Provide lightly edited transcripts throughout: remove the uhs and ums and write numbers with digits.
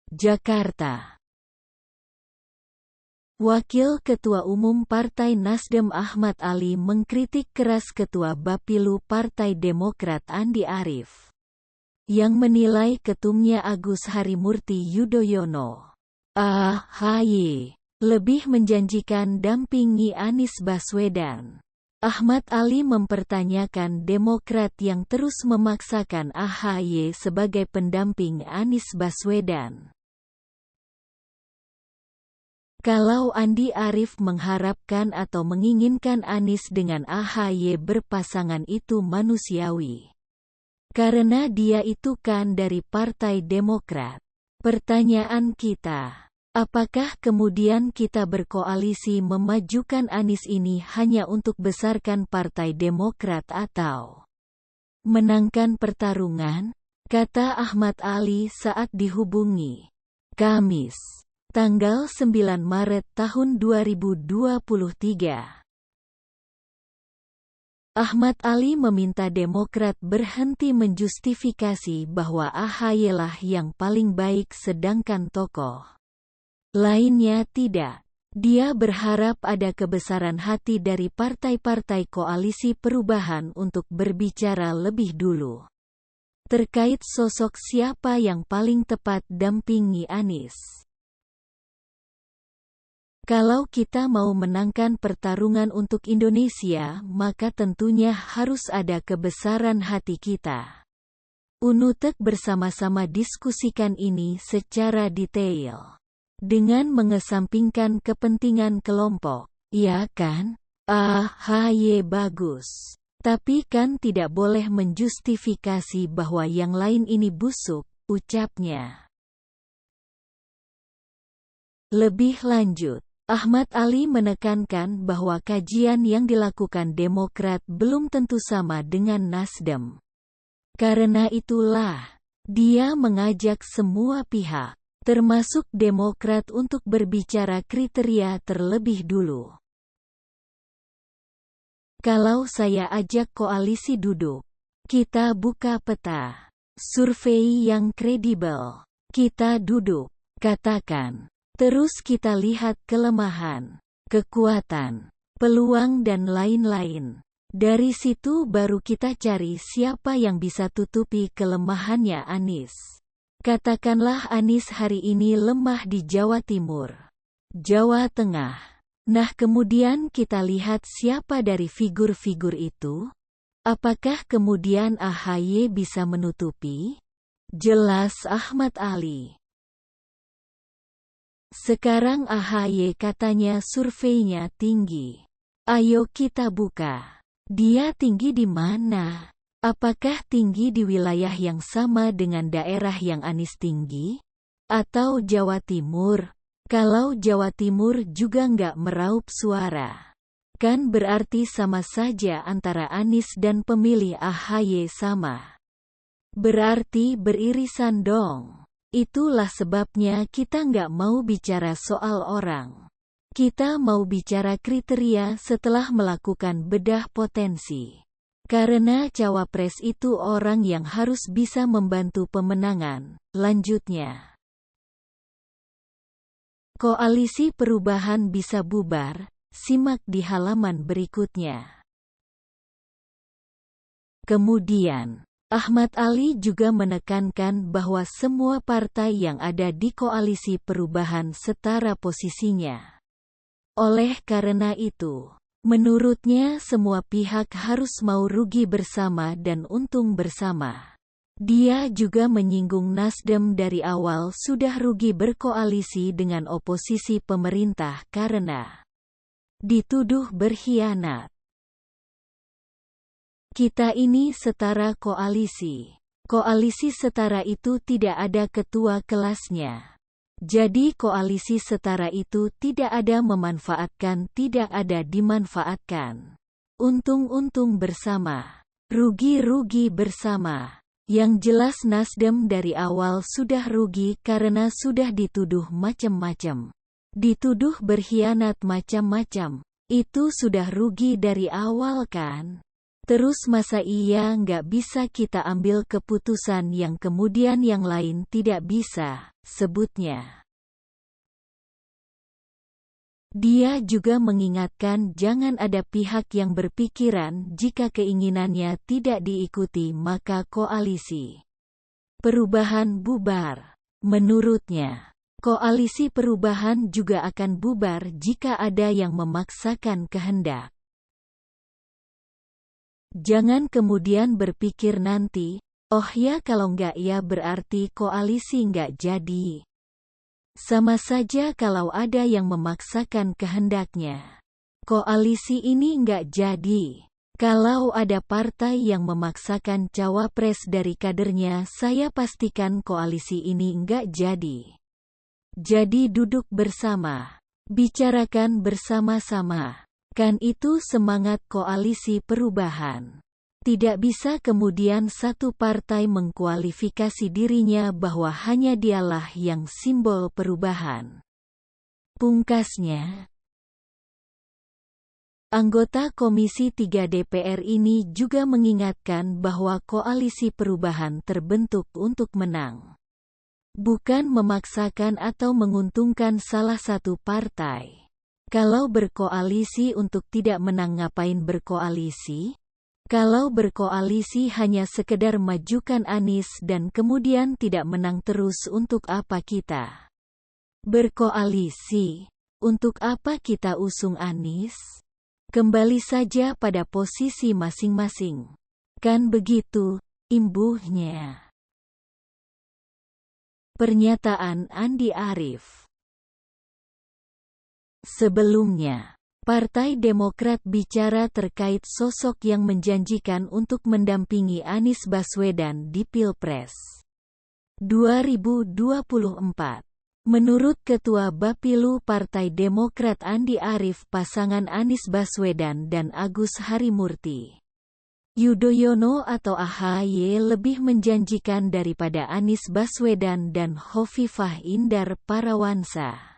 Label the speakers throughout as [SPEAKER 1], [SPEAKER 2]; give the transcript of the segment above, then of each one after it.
[SPEAKER 1] Jakarta. Wakil Ketua Umum Partai Nasdem Ahmad Ali mengkritik keras Ketua Bapilu Partai Demokrat Andi Arief, yang menilai ketumnya Agus Harimurti Yudhoyono, AHY, lebih menjanjikan dampingi Anies Baswedan. Ahmad Ali mempertanyakan Demokrat yang terus memaksakan AHY sebagai pendamping Anies Baswedan. Kalau Andi Arief mengharapkan atau menginginkan Anies dengan AHY berpasangan itu manusiawi. Karena dia itu kan dari Partai Demokrat. Pertanyaan kita, apakah kemudian kita berkoalisi memajukan Anies ini hanya untuk besarkan Partai Demokrat atau menangkan pertarungan? Kata Ahmad Ali saat dihubungi Kamis, tanggal 9 Maret tahun 2023. Ahmad Ali meminta Demokrat berhenti menjustifikasi bahwa AHY lah yang paling baik sedangkan tokoh lainnya tidak. Dia berharap ada kebesaran hati dari partai-partai koalisi perubahan untuk berbicara lebih dulu terkait sosok siapa yang paling tepat dampingi Anies. Kalau kita mau menangkan pertarungan untuk Indonesia, maka tentunya harus ada kebesaran hati kita. Unutek bersama-sama diskusikan ini secara detail. Dengan mengesampingkan kepentingan kelompok. Ya kan? AHY bagus. Tapi kan tidak boleh menjustifikasi bahwa yang lain ini busuk, ucapnya. Lebih lanjut, Ahmad Ali menekankan bahwa kajian yang dilakukan Demokrat belum tentu sama dengan Nasdem. Karena itulah, dia mengajak semua pihak, termasuk Demokrat untuk berbicara kriteria terlebih dulu. Kalau saya ajak koalisi duduk, kita buka peta, survei yang kredibel, kita duduk, katakan. Terus kita lihat kelemahan, kekuatan, peluang dan lain-lain. Dari situ baru kita cari siapa yang bisa tutupi kelemahannya Anies. Katakanlah Anies hari ini lemah di Jawa Timur, Jawa Tengah. Nah kemudian kita lihat siapa dari figur-figur itu. Apakah kemudian AHY bisa menutupi? Jelas Ahmad Ali. Sekarang AHY katanya surveinya tinggi. Ayo kita buka. Dia tinggi di mana? Apakah tinggi di wilayah yang sama dengan daerah yang Anies tinggi? Atau Jawa Timur? Kalau Jawa Timur juga nggak meraup suara. Kan berarti sama saja antara Anies dan pemilih AHY sama. Berarti beririsan dong. Itulah sebabnya kita nggak mau bicara soal orang. Kita mau bicara kriteria setelah melakukan bedah potensi. Karena cawapres itu orang yang harus bisa membantu pemenangan. Lanjutnya, koalisi perubahan bisa bubar, simak di halaman berikutnya. Kemudian, Ahmad Ali juga menekankan bahwa semua partai yang ada di koalisi perubahan setara posisinya. Oleh karena itu, menurutnya semua pihak harus mau rugi bersama dan untung bersama. Dia juga menyinggung Nasdem dari awal sudah rugi berkoalisi dengan oposisi pemerintah karena dituduh berkhianat. Kita ini setara koalisi. Koalisi setara itu tidak ada ketua kelasnya. Jadi koalisi setara itu tidak ada memanfaatkan, tidak ada dimanfaatkan. Untung-untung bersama. Rugi-rugi bersama. Yang jelas Nasdem dari awal sudah rugi karena sudah dituduh macam-macam. Dituduh berkhianat macam-macam. Itu sudah rugi dari awal kan? Terus masa iya nggak bisa kita ambil keputusan yang kemudian yang lain tidak bisa? sebutnya. Dia juga mengingatkan jangan ada pihak yang berpikiran jika keinginannya tidak diikuti maka koalisi perubahan bubar. Menurutnya, koalisi perubahan juga akan bubar jika ada yang memaksakan kehendak. Jangan kemudian berpikir nanti, oh ya kalau nggak ya berarti koalisi nggak jadi. Sama saja kalau ada yang memaksakan kehendaknya. Koalisi ini nggak jadi. Kalau ada partai yang memaksakan cawapres dari kadernya, saya pastikan koalisi ini nggak jadi. Jadi duduk bersama. Bicarakan bersama-sama. Kan itu semangat koalisi perubahan. Tidak bisa kemudian satu partai mengkualifikasi dirinya bahwa hanya dialah yang simbol perubahan. Pungkasnya, anggota Komisi 3 DPR ini juga mengingatkan bahwa koalisi perubahan terbentuk untuk menang. Bukan memaksakan atau menguntungkan salah satu partai. Kalau berkoalisi untuk tidak menang ngapain berkoalisi? Kalau berkoalisi hanya sekedar majukan Anies dan kemudian tidak menang terus untuk apa kita berkoalisi? Untuk apa kita usung Anies? Kembali saja pada posisi masing-masing. Kan begitu, imbuhnya. Pernyataan Andi Arief. Sebelumnya, Partai Demokrat bicara terkait sosok yang menjanjikan untuk mendampingi Anies Baswedan di Pilpres 2024. Menurut Ketua Bapilu Partai Demokrat Andi Arief, pasangan Anies Baswedan dan Agus Harimurti Yudhoyono atau AHY lebih menjanjikan daripada Anies Baswedan dan Hovifah Indar Parawansa.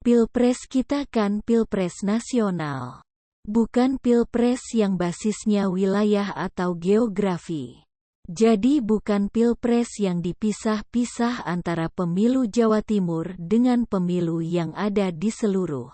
[SPEAKER 1] Pilpres kita kan pilpres nasional. Bukan pilpres yang basisnya wilayah atau geografi. Jadi bukan pilpres yang dipisah-pisah antara pemilu Jawa Timur dengan pemilu yang ada di seluruh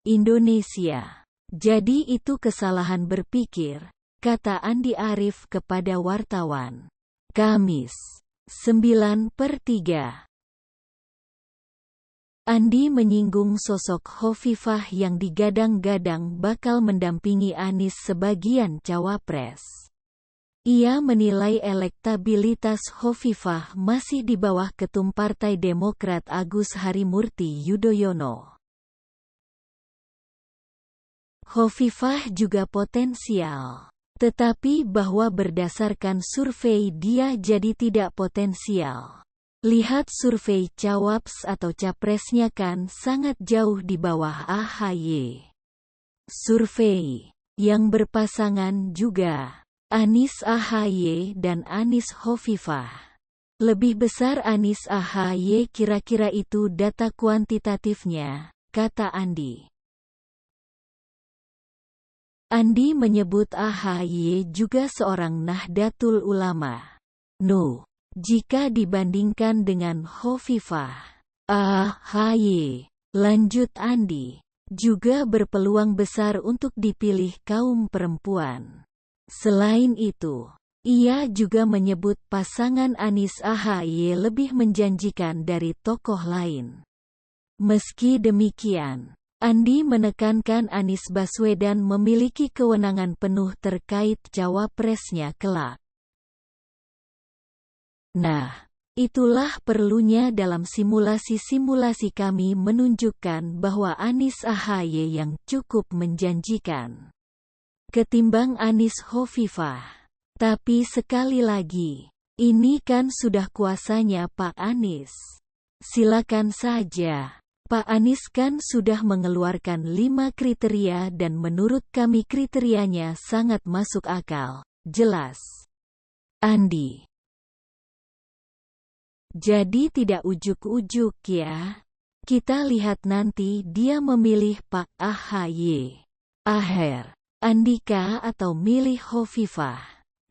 [SPEAKER 1] Indonesia. Jadi itu kesalahan berpikir, kata Andi Arief kepada wartawan. Kamis, 9/3. Andi menyinggung sosok Hovifah yang digadang-gadang bakal mendampingi Anies sebagian cawapres. Ia menilai elektabilitas Hovifah masih di bawah Ketum Partai Demokrat Agus Harimurti Yudhoyono. Hovifah juga potensial, tetapi bahwa berdasarkan survei dia jadi tidak potensial. Lihat survei Cawaps atau Capresnya kan sangat jauh di bawah AHY. Survei yang berpasangan juga Anies AHY dan Anies Hovifah. Lebih besar Anies AHY, kira-kira itu data kuantitatifnya, kata Andi. Andi menyebut AHY juga seorang Nahdlatul Ulama. No. Jika dibandingkan dengan Hovifah, AHY, lanjut Andi, juga berpeluang besar untuk dipilih kaum perempuan. Selain itu, ia juga menyebut pasangan Anies AHY lebih menjanjikan dari tokoh lain. Meski demikian, Andi menekankan Anies Baswedan memiliki kewenangan penuh terkait cawapresnya kelak. Nah, itulah perlunya dalam simulasi-simulasi kami menunjukkan bahwa Anies AHY yang cukup menjanjikan ketimbang Anies Hovifah. Tapi sekali lagi, ini kan sudah kuasanya Pak Anies. Silakan saja. Pak Anies kan sudah mengeluarkan 5 kriteria dan menurut kami kriterianya sangat masuk akal. Jelas. Andi. Jadi tidak ujuk-ujuk ya. Kita lihat nanti dia memilih Pak AHY, Aher, Andika atau milih Hovifah.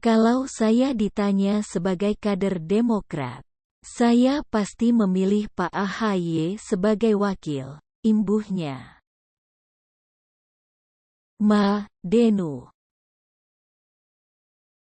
[SPEAKER 1] Kalau saya ditanya sebagai kader Demokrat, saya pasti memilih Pak AHY sebagai wakil, imbuhnya. Ma. Denu.